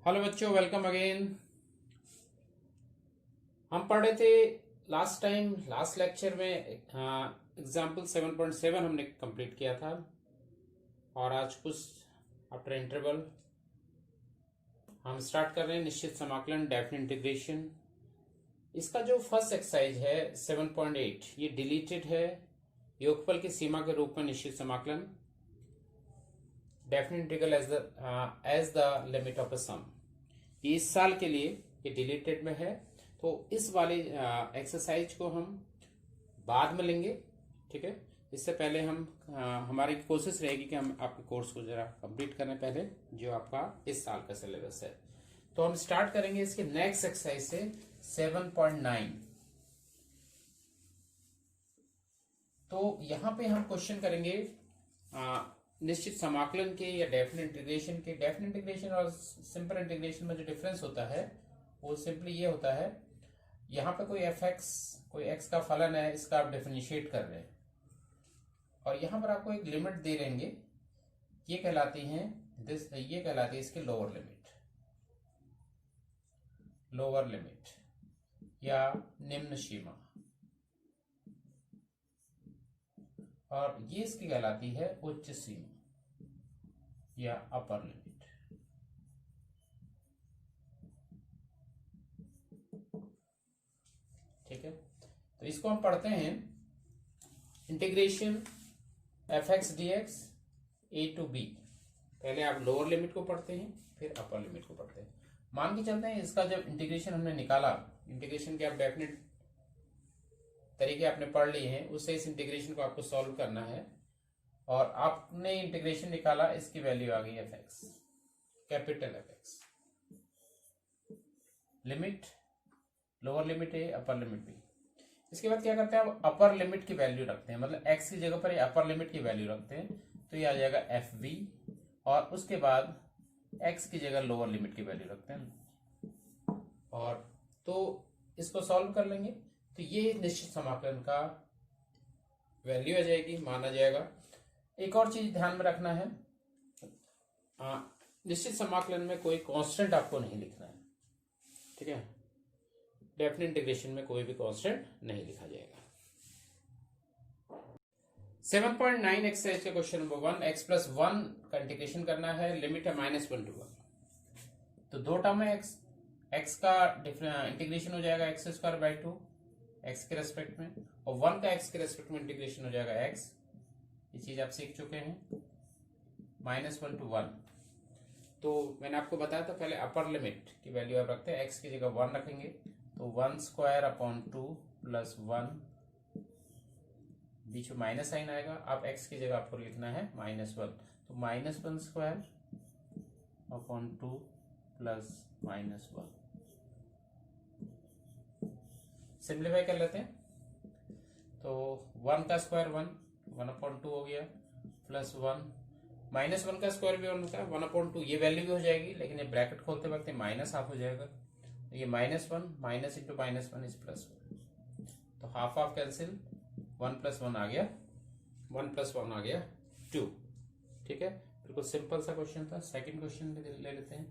Hello बच्चों, welcome again. हम पढ़ रहे थे लास्ट लेक्चर में एग्जाम्पल 7.7 हमने कंप्लीट किया था। और आज कुछ आफ्टर इंटरवल हम स्टार्ट कर रहे हैं निश्चित समाकलन डेफिनेट इंटीग्रेशन। इसका जो फर्स्ट एक्सरसाइज है 7.8 ये डिलीटेड है। योगफल की सीमा के रूप में निश्चित समाकलन definite integral as the limit of a sum, ये इस साल के लिए ये डिलीटेड में है। तो इस वाले एक्सरसाइज को हम बाद में लेंगे, ठीक है। इससे पहले हमारी कोशिश रहेगी कि हम आपके कोर्स को जरा कंप्लीट करें पहले, जो आपका इस साल का सिलेबस है। तो हम स्टार्ट करेंगे इसके नेक्स्ट एक्सरसाइज से 7.9। तो यहां पे हम क्वेश्चन करेंगे निश्चित समाकलन के या डेफिनेट इंटीग्रेशन के। डेफिनेट इंटीग्रेशन और सिंपल इंटीग्रेशन में जो डिफरेंस होता है वो सिंपली ये होता है, यहाँ पे कोई कोई एक्स का फलन है, इसका आप डिफरेंशिएट कर रहे हैं और यहाँ पर आपको एक लिमिट दे रहेंगे, ये कहलाती है इसकी लोअर लिमिट या निम्न सीमा, और ये इसकी कहलाती है उच्च सीमा या अपर लिमिट। ठीक है, तो इसको हम पढ़ते हैं integration f x d x a to b. पहले आप लोअर लिमिट को पढ़ते हैं, फिर अपर लिमिट को पढ़ते हैं। मान के चलते हैं इसका जब इंटीग्रेशन हमने निकाला, इंटीग्रेशन के आप डेफिनेट तरीके आपने पढ़ लिए हैं, उससे इस इंटीग्रेशन को आपको सॉल्व करना है। और आपने इंटीग्रेशन निकाला, इसकी वैल्यू आ गई F x, capital F x. Limit lower limit है, अपर लिमिट भी। इसके बाद क्या करते हैं, आप अपर लिमिट की वैल्यू रखते हैं, मतलब एक्स की जगह पर ये अपर लिमिट की वैल्यू रखते हैं, तो ये आ जाएगा एफ वी। और उसके बाद एक्स की जगह लोअर लिमिट की वैल्यू रखते हैं, और तो इसको सॉल्व कर लेंगे तो ये निश्चित समाकलन का वैल्यू आ जाएगी, माना जाएगा। एक और चीज ध्यान में रखना है, निश्चित समाकलन में कोई कांस्टेंट आपको नहीं लिखना है, ठीक है। डेफिनेट इंटीग्रेशन में कोई भी कांस्टेंट नहीं लिखा जाएगा। 7.9 एक्सरसाइज का क्वेश्चन नंबर 1, x प्लस 1 का इंटीग्रेशन करना है, लिमिट है -1 to 1। तो दो टर्म है, x का इंटीग्रेशन हो जाएगा x स्क्वायर बाई 2 x के रेस्पेक्ट में, और 1 का x के रेस्पेक्ट में इंटीग्रेशन हो जाएगा x। ये चीज आप सीख चुके हैं, -1 to 1। तो मैंने आपको बताया था पहले अपर लिमिट की वैल्यू आप रखते हैं, x की जगह 1 रखेंगे, तो 1 स्क्वायर अपॉन 2 प्लस 1, बीच में माइनस साइन आएगा, आप x की जगह आपको लिखना है -1, तो -1 स्क्वायर अपॉन 2 प्लस -1। सिंप्लीफाई कर लेते हैं, तो 1 का स्क्वायर 1 अपॉन 2 हो गया, प्लस 1, -1 का स्क्वायर भी 1 होता है, 1 अपॉन 2, ये वैल्यू भी हो जाएगी, लेकिन ये ब्रैकेट खोलते वक्त माइनस हाफ हो जाएगा, तो ये -1 माइनस इंटू -1 इज +1, तो हाफ हाफ कैंसिल, 1 + 1 आ गया, 1 + 1 आ गया 2। ठीक है, बिल्कुल सिंपल सा क्वेश्चन था। सेकंड क्वेश्चन ले लेते हैं,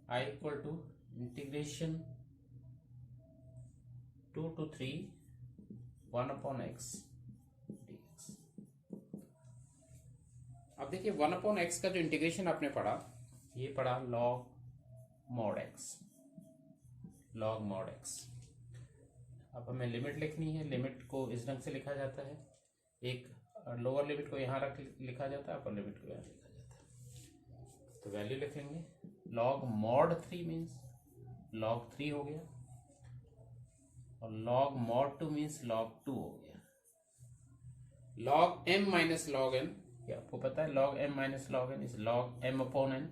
i equal to integration 2 to 3 1 upon x dx। अब देखिए 1 अपॉन x का जो इंटीग्रेशन आपने पढ़ा, ये पढ़ा log mod x। अब हमें लिमिट लिखनी है, लिमिट को इस ढंग से लिखा जाता है, एक लोअर लिमिट को यहाँ लिखा जाता है, अपर लिमिट को यहाँ लिखा जाता है। तो वैल्यू लिखेंगे, log mod 3 मीन्स log 3 हो गया, और log mod 2 मीन्स log 2 हो गया। log m minus log n, ये आपको पता है, log m minus log n is log m upon n,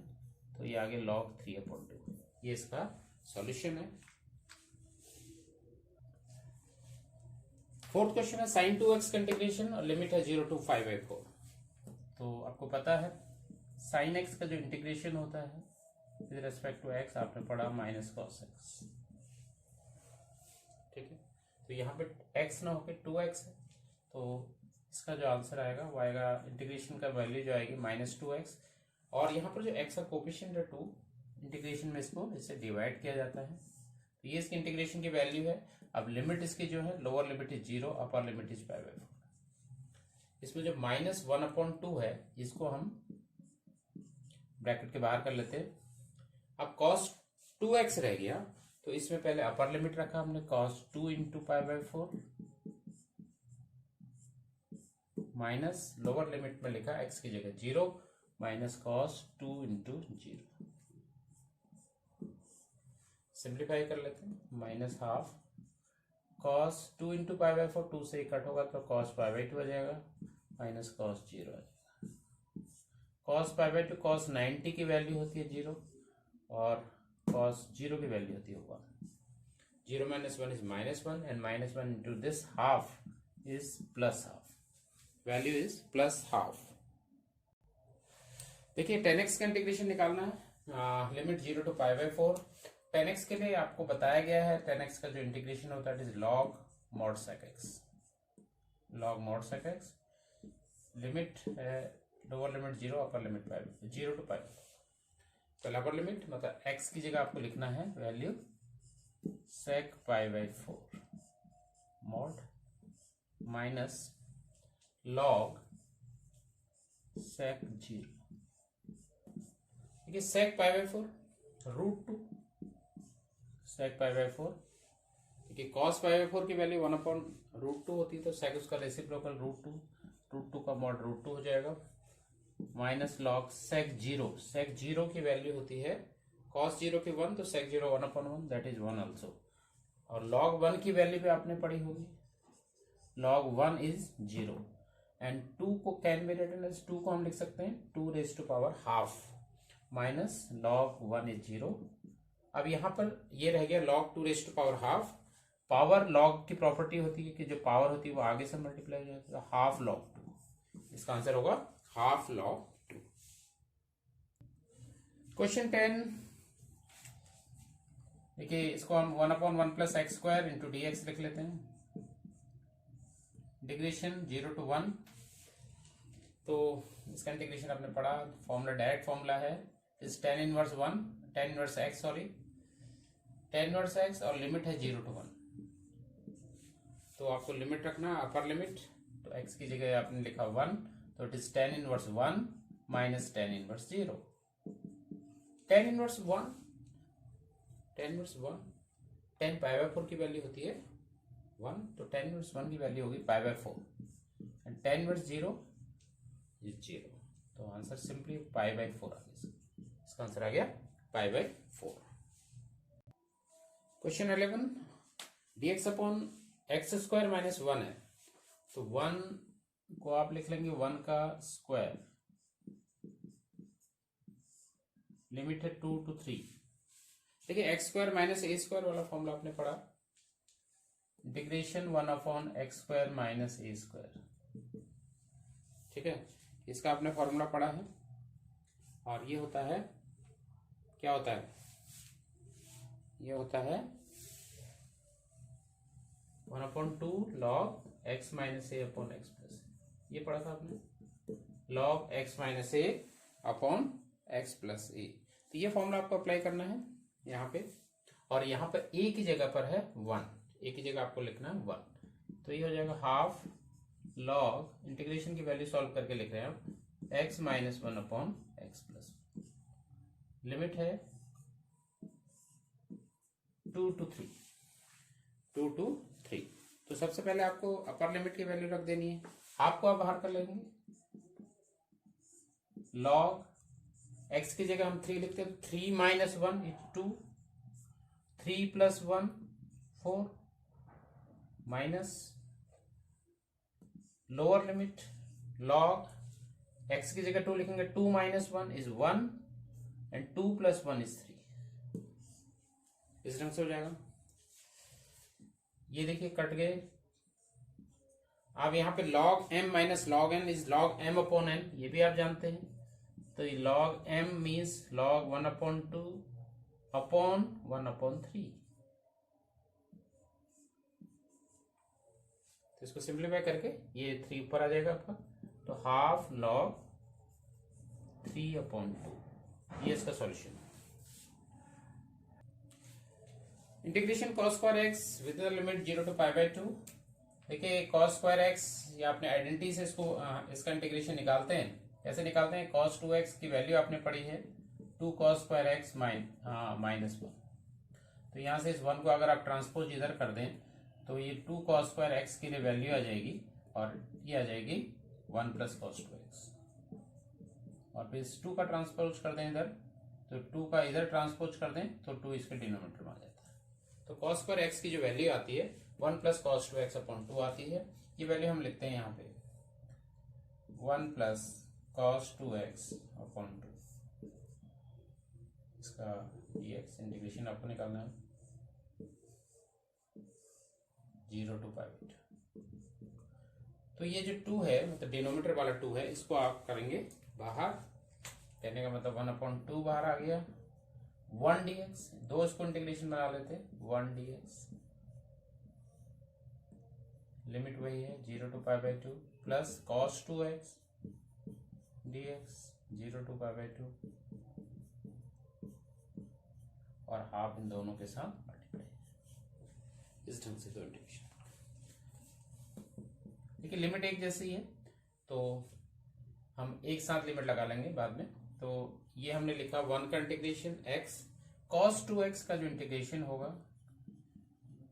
तो ये आगे log 3 अपॉन 2। ये इसका सॉल्यूशन है। फोर्थ क्वेश्चन है sin 2x का इंटीग्रेशन और लिमिट है 0 to 5/4। तो आपको पता है sin x का जो इंटीग्रेशन होता है विद रेस्पेक्ट टू x, आपने पढ़ा -cos x। ठीक है, तो यहाँ पे x ना होकर 2x है, तो इसका जो आंसर आएगा वो आएगा, इंटीग्रेशन का वैल्यू जो आएगी -2x, और यहाँ पर जो x का कोफिशिएंट है 2, इंटीग्रेशन में इसको इससे डिवाइड किया जाता है, तो ये इसकी इंटीग्रेशन की वैल्यू है। अब लिमिट इसकी जो है, lower limit is 0, upper limit is π/4। इसमें जो -1/2 है इसको हम ब्रैकेट के बाहर कर लेते हैं। अब cos 2x रह गया, तो इसमें पहले अपर लिमिट रखा हमने cos 2 into π/4 minus lower limit में लिखा x की जगह 0 माइनस cos 2 इंटू 0। सिंप्लीफाई कर लेते हैं, -12 cos 2 इंटू π/4, 2 से कट होगा तो cos π/2 हो जाएगा, माइनस cos 0 आ जाएगा। cos π/2 cos 90 की वैल्यू होती है 0 और cos 0 की वैल्यू होती है 1। 0 minus 1 is -1 and -1 into this half is +12, value is +12। देखिए 10x का इंटीग्रेशन निकालना है, लिमिट 0 to π/4। 10x के लिए आपको बताया गया है 10x का जो इंटीग्रेशन होता है it is log mod sec x, log mod sec x। Limit है lower limit 0, upper limit 0 to π। पहला अपर लिमिट मतलब x की जगह आपको लिखना है value sec π/4 mod minus log sec 0। देखिए sec π/4 √2 sec π/4, देखिए cos π/4 की वैल्यू 1/√2 होती है, तो sec उसका रेसिप्रोकल √2 का मॉड √2 हो जाएगा, माइनस log sec 0। sec 0 की वैल्यू होती है cos 0 की 1, तो sec 0 1/1 दैट इज 1 ऑल्सो। और log 1 की वैल्यू भी आपने पढ़ी होगी, log 1 इज 0 एंड 2 को कैन बी रिटन एज 2 को हम लिख सकते हैं 2⁻½ माइनस log 1 इज 0। अब यहां पर ये रह गया log 2⁻½ पावर log की प्रॉपर्टी होती है कि जो पावर होती है वो आगे से मल्टीप्लाई हो जाती है, हाफ log 2। इसका आंसर होगा हाफ log 2। क्वेश्चन 10, देखिए इसको हम 1/1 + x² इंटू dx लिख लेते हैं। इंटीग्रेशन 0 to 1, तो इसका इंटीग्रेशन आपने पढ़ा, फॉर्मूला डायरेक्ट फॉर्मूला है इस tan इनवर्स x और लिमिट है 0 to 1। तो आपको लिमिट रखना अपर लिमिट, तो x की जगह आपने लिखा 1, तो it is tan inverse 1 minus tan inverse 0। tan inverse 1 tan π/4 की वैल्यू होती है 1, तो tan इनवर्स 1 की वैल्यू होगी π/4 एंड tan इनवर्स 0 इज 0, तो आंसर सिंपली π/4 आ गया। इसका आंसर आ गया π/4। क्वेश्चन 11, dx/(x² - 1) है, तो 1 को आप लिख लेंगे 1 का स्क्वायर, लिमिट है 2 to 3। देखिए x² - a² वाला फॉर्मूला आपने पढ़ा, इंटीग्रेशन 1/x² - a²। ठीक है, इसका आपने फॉर्मूला पढ़ा है, और ये होता है, क्या होता है, ये होता है 1/2 log x - a/x+, ये पढ़ा था आपने, log x - a/x+a। तो ये फॉर्मूला आपको अप्लाई करना है यहाँ पे, और यहाँ पर a की जगह पर है 1, a की जगह आपको लिखना है 1, तो ये हो जाएगा हाफ log, इंटीग्रेशन की वैल्यू सॉल्व करके लिख रहे हैं आप, x - 1/x+, लिमिट है 2 to 3। तो सबसे पहले आपको अपर लिमिट की वैल्यू रख देनी है, हाफ को आप बाहर कर लेंगे, log x की जगह हम 3 लिखते हैं, 3 - 1 is 2, 3 + 1 4, minus lower limit log x की जगह 2 लिखेंगे, 2 - 1 इज 1 एंड 2 + 1 इज 3। इस ढंग से हो जाएगा। ये देखिए कट गए। अब यहाँ पे log m - log n is log m/n, ये भी आप जानते हैं, तो ये log m means log 1/2 upon 1/3। तो इसको सिंप्लीफाई करके ये 3 ऊपर आ जाएगा आपका, तो हाफ log 3/2, ये इसका सॉल्यूशन है। Integration cos square x with the limit 0 to π/2। देखिए कॉस स्क्वायर एक्स, या अपने आइडेंटिटी से इसको इसका इंटीग्रेशन निकालते हैं। कैसे निकालते हैं? cos 2x की वैल्यू आपने पढ़ी है 2 cos स्क्वायर एक्स -1। तो यहाँ से इस 1 को अगर आप ट्रांसपोज इधर कर दें तो ये 2 cos स्क्वायर एक्स की वैल्यू आ जाएगी, और ये आ जाएगी 1 + cos 2x। और फिर इस 2 का ट्रांसपोज कर दें इधर, तो 2 का इधर ट्रांसपोज कर दें तो 2 इसके डिनोमिनेटर में आ जाता है। तो cos स्क्वायर एक्स की जो वैल्यू आती है 1 + cos 2x/2 आती है। ये वैल्यू हम लिखते हैं यहाँ पे 1 + cos 2x/2। इसका dx इंटीग्रेशन आपको निकालना है 0 to π/2। तो ये जो 2 है, मतलब डिनोमिनेटर वाला 2 है, इसको आप करेंगे बाहर। कहने का मतलब 1/2 बाहर आ गया। 1 dx, दो इसको इंटीग्रेशन बना लेते, 1 dx लिमिट वही है 0 to π/2 plus cos 2x dx 0 to π/2 और हाफ इन दोनों के साथ मल्टीप्लाई। इस ढंग से दो इंटीग्रेशन। देखिए लिमिट एक जैसी है तो हम एक साथ लिमिट लगा लेंगे बाद में। तो ये हमने लिखा 1 का इंटीग्रेशन x cos 2x का जो इंटीग्रेशन होगा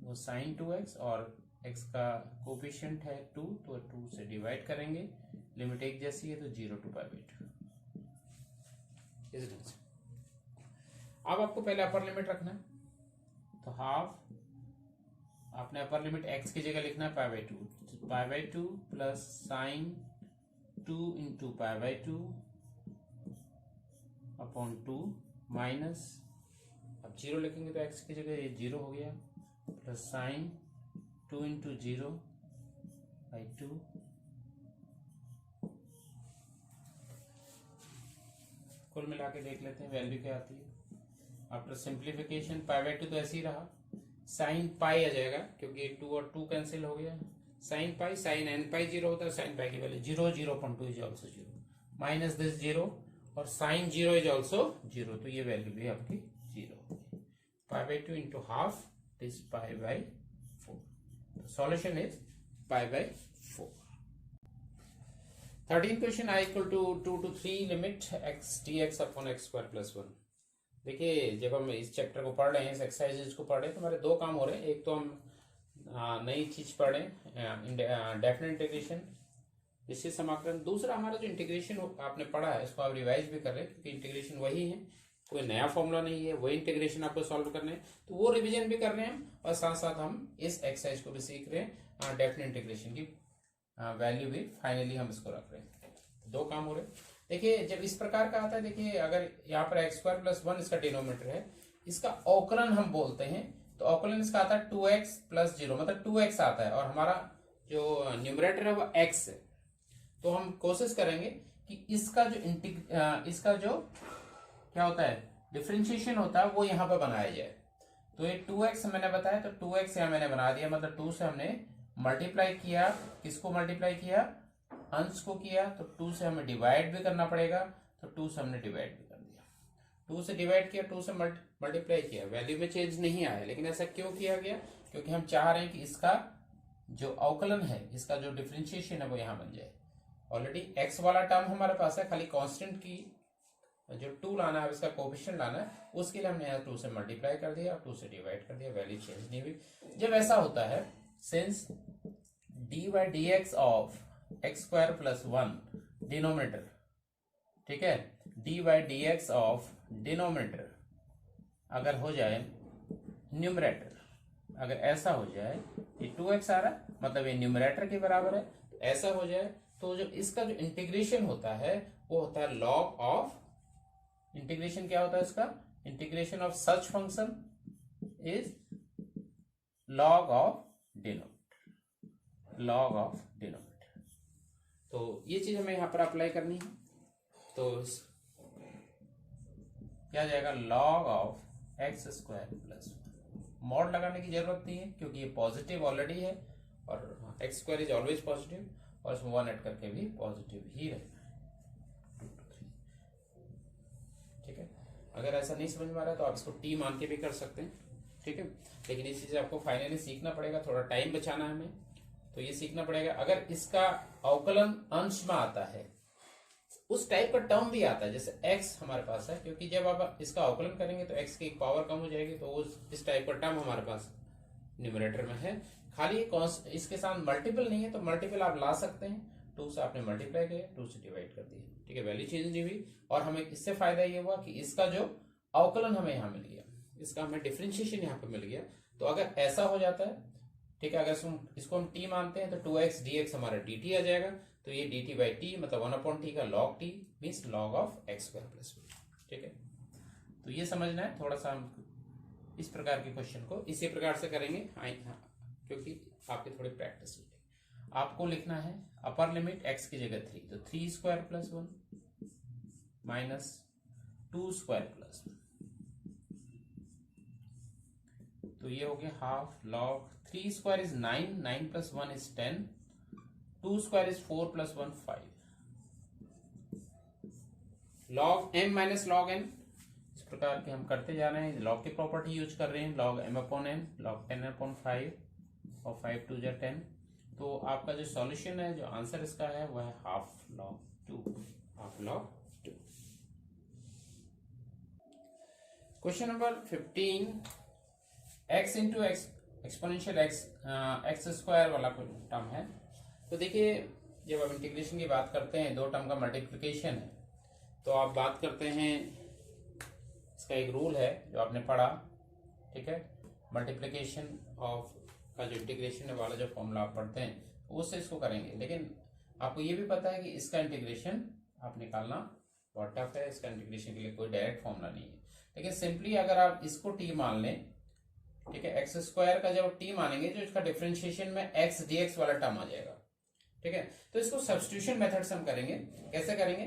वो sin 2x, और x का कोफिशिएंट है 2 तो 2 से डिवाइड करेंगे। लिमिट एक जैसी है तो 0 to π/2। इस ढंग से। अब आपको पहले अपर लिमिट रखना है, तो हाफ आपने अपर लिमिट x की जगह लिखना है π/2 प्लस sin 2 × π/2 अपॉन 2 माइनस, अब 0 लिखेंगे तो x की जगह ये 0 हो गया, प्लस sin 2 × 0/2। कुल मिला के देख लेते हैं वैल्यू क्या आती है। आफ्टर सिंप्लीफिकेशन π/2 तो ऐसे ही रहा, sin पाई आ जाएगा क्योंकि 2 और 2 कैंसिल हो गया। sin पाई, sin nπ 0 होता है, sin पाई की value 0, 0.2 is also 0, minus this 0, और sin 0 इज ऑल्सो 0, तो ये वैल्यू भी आपकी 0 होगी। π/2 × half is π/4। Solution is π/4। 13 question i = 2 to 3 लिमिट x dx अपॉन x² + 1। देखिए जब हम इस चैप्टर को पढ़ रहे हैं, इस एक्सरसाइजेज को पढ़ रहे हैं, तो हमारे दो काम हो रहे हैं। एक तो हम नई चीज पढ़ रहे हैं, डेफिनेट इंटीग्रेशन, निश्चित समाकलन। दूसरा हमारा जो इंटीग्रेशन आपने पढ़ा है इसको आप रिवाइज भी कर रहे हैं, क्योंकि इंटीग्रेशन वही है, कोई नया फॉर्मूला नहीं है, वही इंटीग्रेशन आपको सॉल्व करने हैं, तो वो रिवीजन भी कर रहे हैं। और साथ साथ हम इस एक्सरसाइज को भी सीख रहे हैं, डेफिनेट इंटीग्रेशन की वैल्यू भी फाइनली हम इसको रख रहे हैं। दो काम हो रहे हैं। देखिए जब इस प्रकार का आता है, देखिए अगर यहाँ पर x² + 1 इसका डिनोमिनेटर है, इसका अवकलन हम बोलते हैं, तो अवकलन इसका आता है 2x + 0, मतलब 2x आता है, और हमारा जो न्यूमरेटर है वो x है। तो हम कोशिश करेंगे कि इसका जो क्या होता है, डिफरेंशिएशन होता है, वो यहाँ पर बनाया जाए। तो ये 2x मैंने बताया, तो 2x यहाँ मैंने बना दिया, मतलब 2 से हमने मल्टीप्लाई किया। किसको मल्टीप्लाई किया? अंश को किया। तो 2 से हमें डिवाइड भी करना पड़ेगा, तो 2 से हमने डिवाइड भी कर दिया। 2 से डिवाइड किया, 2 से मल्टीप्लाई किया, वैल्यू में चेंज नहीं आया। लेकिन ऐसा क्यों किया गया? क्योंकि हम चाह रहे हैं कि इसका जो अवकलन है, इसका जो डिफरेंशिएशन है वो यहाँ बन जाए। ऑलरेडी x वाला टर्म हमारे पास है, खाली कांस्टेंट की जो 2 लाना है, इसका कोफिशिएंट लाना है, उसके लिए हमने यहाँ 2 से मल्टीप्लाई कर दिया, 2 से डिवाइड कर दिया, वैल्यू चेंज नहीं हुई। जब ऐसा होता है, since dy/dx of x² + 1 denominator, ठीक है, dy/dx ऑफ डिनोमिनेटर अगर हो जाए न्यूमरेटर, अगर ऐसा हो जाए, ये 2x आ रहा है, मतलब ये न्यूमरेटर के बराबर है, ऐसा हो जाए, तो जो इसका जो इंटीग्रेशन होता है वो होता है log ऑफ, इंटीग्रेशन क्या होता है इसका? Integration of such function is log of denominator, log of denominator. तो ये चीज हमें यहां पर अप्लाई करनी है। तो क्या जाएगा? log of x² + 1। मॉड लगाने की जरूरत नहीं है क्योंकि ये पॉजिटिव ऑलरेडी है, और x² इज ऑलवेज पॉजिटिव, और इसमें 1 ऐड करके भी पॉजिटिव ही रहना है। 2 to 3, ठीक है। अगर ऐसा नहीं समझ में आ रहा है तो आप इसको t मान के भी कर सकते हैं, ठीक है। लेकिन इस चीज आपको फाइनली सीखना पड़ेगा, थोड़ा टाइम बचाना है हमें, तो ये सीखना पड़ेगा। अगर इसका अवकलन अंश में आता है, उस टाइप का टर्म भी आता है, जैसे x हमारे पास है, क्योंकि जब आप इसका अवकलन करेंगे तो x की एक पावर कम हो जाएगी, तो इस टाइप का टर्म हमारे पास न्यूमरेटर में है। खाली इसके साथ मल्टीपल नहीं है, तो मल्टीपल आप ला सकते हैं, 2 से आपने मल्टीप्लाई किया, 2 से डिवाइड कर दिया, ठीक है, वैल्यू चेंज नहीं हुई। और हमें इससे फायदा ये हुआ कि इसका जो अवकलन हमें यहाँ मिल गया, इसका हमें डिफरेंशिएशन यहाँ पे मिल गया। तो अगर ऐसा हो जाता है, ठीक है, अगर इसको हम t मानते हैं तो 2x dx हमारा dt आ जाएगा, तो ये dt बाई टी मतलब 1/t का log t means log of x square plus b, ठीक है। तो ये समझना है थोड़ा सा, हम इस प्रकार के क्वेश्चन को इसी प्रकार से करेंगे, हाँ, क्योंकि आपकी थोड़ी प्रैक्टिस हो जाएगी। आपको लिखना है अपर लिमिट x की जगह 3, तो 3 square plus 1 minus 2 square plus 1, तो ये हो गया half log 3 square is 9, 9 plus 1 is 10, 2 square is 4 plus 1 5, log m minus log n, इस प्रकार के हम करते जा रहे हैं, लॉग की प्रॉपर्टी यूज कर रहे हैं, log m upon n, log 10 upon 5 और 5 2 जा 10। तो आपका जो सॉल्यूशन है, जो आंसर इसका है वो है half log 2, half log 2। Question number 15, x into x exponential x square वाला कोई टर्म है। तो देखिए, जब आप इंटीग्रेशन की बात करते हैं, 2 टर्म का मल्टीप्लिकेशन है, तो आप बात करते हैं, इसका एक रूल है जो आपने पढ़ा, ठीक है, मल्टीप्लिकेशन ऑफ का जो इंटीग्रेशन वाला जो फॉर्मूला आप पढ़ते हैं उससे इसको करेंगे। लेकिन आपको ये भी पता है कि इसका इंटीग्रेशन आप निकालना बहुत टफ है, इसका इंटीग्रेशन के लिए कोई डायरेक्ट फॉर्मूला नहीं है। लेकिन सिंपली अगर आप इसको टी मान लें, ठीक है, एक्स स्क्वायर का जब टी मानेंगे तो इसका डिफरेंशिएशन में एक्स डीएक्स वाला टर्म आ जाएगा, ठीक है। तो इसको सब्स्टिट्यूशन मेथड से हम करेंगे। कैसे करेंगे?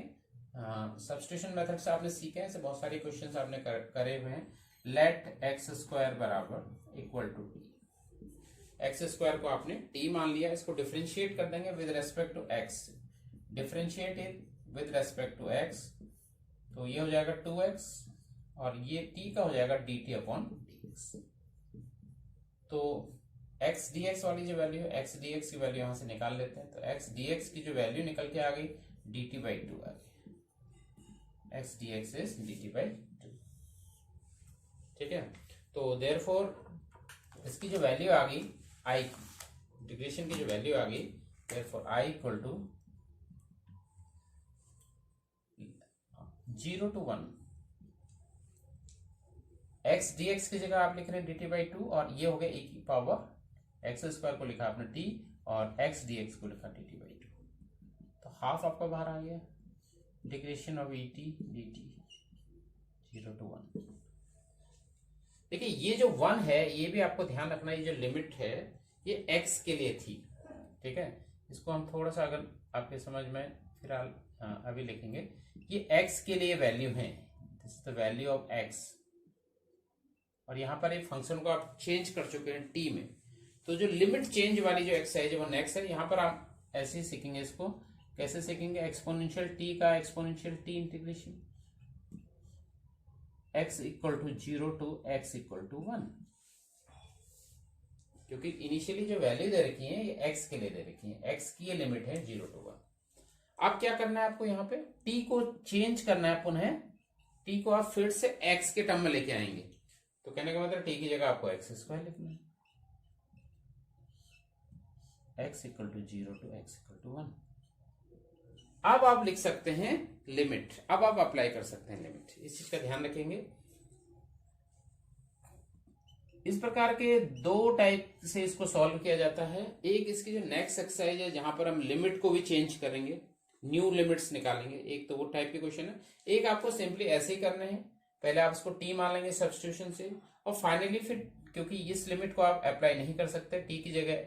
सब्स्टिट्यूशन मेथड से आपने सीखे हैं, बहुत सारे क्वेश्चन आपने करे हुए हैं। लेट एक्स स्क्वायर बराबर equal to t, x square को आपने टी मान लिया, इसको डिफरेंशिएट कर देंगे with respect to x, differentiate it with respect to x, तो ये हो जाएगा 2x और ये t का हो जाएगा dt अपॉन dx। तो x dx वाली जो वैल्यू है, x dx की वैल्यू यहां से निकाल लेते हैं, तो x dx की जो वैल्यू निकल के आ गई dt बाई 2 आ गई, x dx is dt by 2, ठीक है। तो देयरफॉर इसकी जो वैल्यू आ गई i की, इंटीग्रेशन की जो वैल्यू आ गई, therefore i equal to 0 to 1, x dx की जगह आप लिख रहे हैं dt बाई 2, और ये हो गया e की पावर एक्स स्क्वायर को लिखा आपने t और x dx को लिखा dt बाई 2, तो हाफ आपका बाहर आ गया, integration of et dt 0 to 1। देखिए ये जो 1 है, ये भी आपको ध्यान रखना, ये जो लिमिट है ये x के लिए थी, ठीक है। इसको हम थोड़ा सा अगर आपके समझ में फिलहाल अभी लिखेंगे, ये x के लिए वैल्यू है, this is the value of x, और यहाँ पर एक फंक्शन को आप चेंज कर चुके हैं t में, तो जो लिमिट चेंज वाली जो एक्सरसाइज है वो नेक्स्ट है। यहाँ पर आप ऐसे ही सीखेंगे, इसको कैसे सीखेंगे, एक्सपोनेंशियल t का exponential t integration x equal to 0 to x equal to 1, क्योंकि इनिशियली जो वैल्यू दे रखी है ये x के लिए दे रखी है, x की ये लिमिट है 0 टू 1। अब क्या करना है आपको, यहाँ पे t को चेंज करना है, पुनः t को आप फिर से x के टर्म में लेके आएंगे, तो कहने का मतलब t की जगह आपको एक्स स्क्वायर लिखना है, x equal to 0 to x equal to 1। अब आप लिख सकते हैं लिमिट, अब आप अप्लाई कर सकते हैं लिमिट, इस चीज का ध्यान रखेंगे। इस प्रकार के 2 टाइप से इसको सॉल्व किया जाता है। एक इसकी जो नेक्स्ट एक्सरसाइज है जहां पर हम लिमिट को भी चेंज करेंगे, न्यू लिमिट्स निकालेंगे, एक तो वो टाइप के क्वेश्चन है। एक आपको सिंपली ऐसे ही करने हैं, पहले आप इसको टी मान लेंगे सब्स्टिट्यूशन से, और फाइनली फिर क्योंकि इस लिमिट को आप अप्लाई नहीं कर सकते, टी की जगह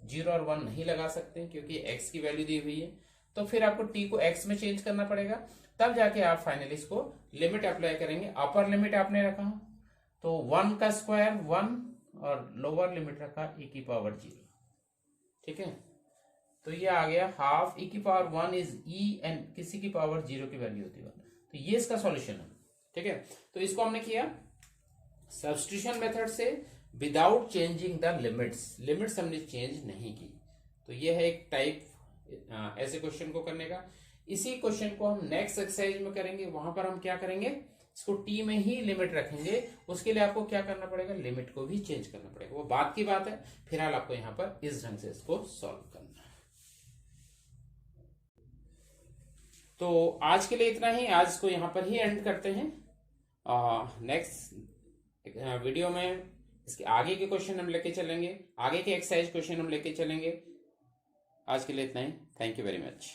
0 और 1 नहीं लगा सकते क्योंकि एक्स की वैल्यू दी हुई है, तो फिर आपको टी को एक्स में चेंज करना पड़ेगा, तब जाके आप फाइनली इसको लिमिट अप्लाई करेंगे। अपर लिमिट आपने रखा तो 1 का स्क्वायर 1 और लोअर लिमिट रखा e की पावर 0, ठीक है। तो ये आ गया हाफ e की पावर 1 इज e एंड किसी की पावर 0 की वैल्यू होती है 1, तो ये इसका सॉल्यूशन है, ठीक है। तो इसको हमने किया, सब्स्टिट्यूशन मेथड से विदाउट चेंजिंग द लिमिट्स हमने चेंज नहीं की। तो ये है एक टाइप ऐसे क्वेश्चन को करने का। इसी क्वेश्चन को हम नेक्स्ट एक्सरसाइज में करेंगे। वहां पर हम क्या करेंगे, इसको टी में ही लिमिट रखेंगे। उसके लिए आपको क्या करना पड़ेगा, लिमिट को भी चेंज करना पड़ेगा, वो बात की बात है। फिलहाल आपको यहाँ पर इस ढंग से इसको सॉल्व करना है। तो आज के लिए इतना ही, आज इसको यहाँ पर ही एंड करते हैं। नेक्स्ट वीडियो में इसके आगे के क्वेश्चन हम लेके चलेंगे, आगे के एक्सरसाइज क्वेश्चन हम लेके चलेंगे। आज के लिए इतना ही। Thank you very much.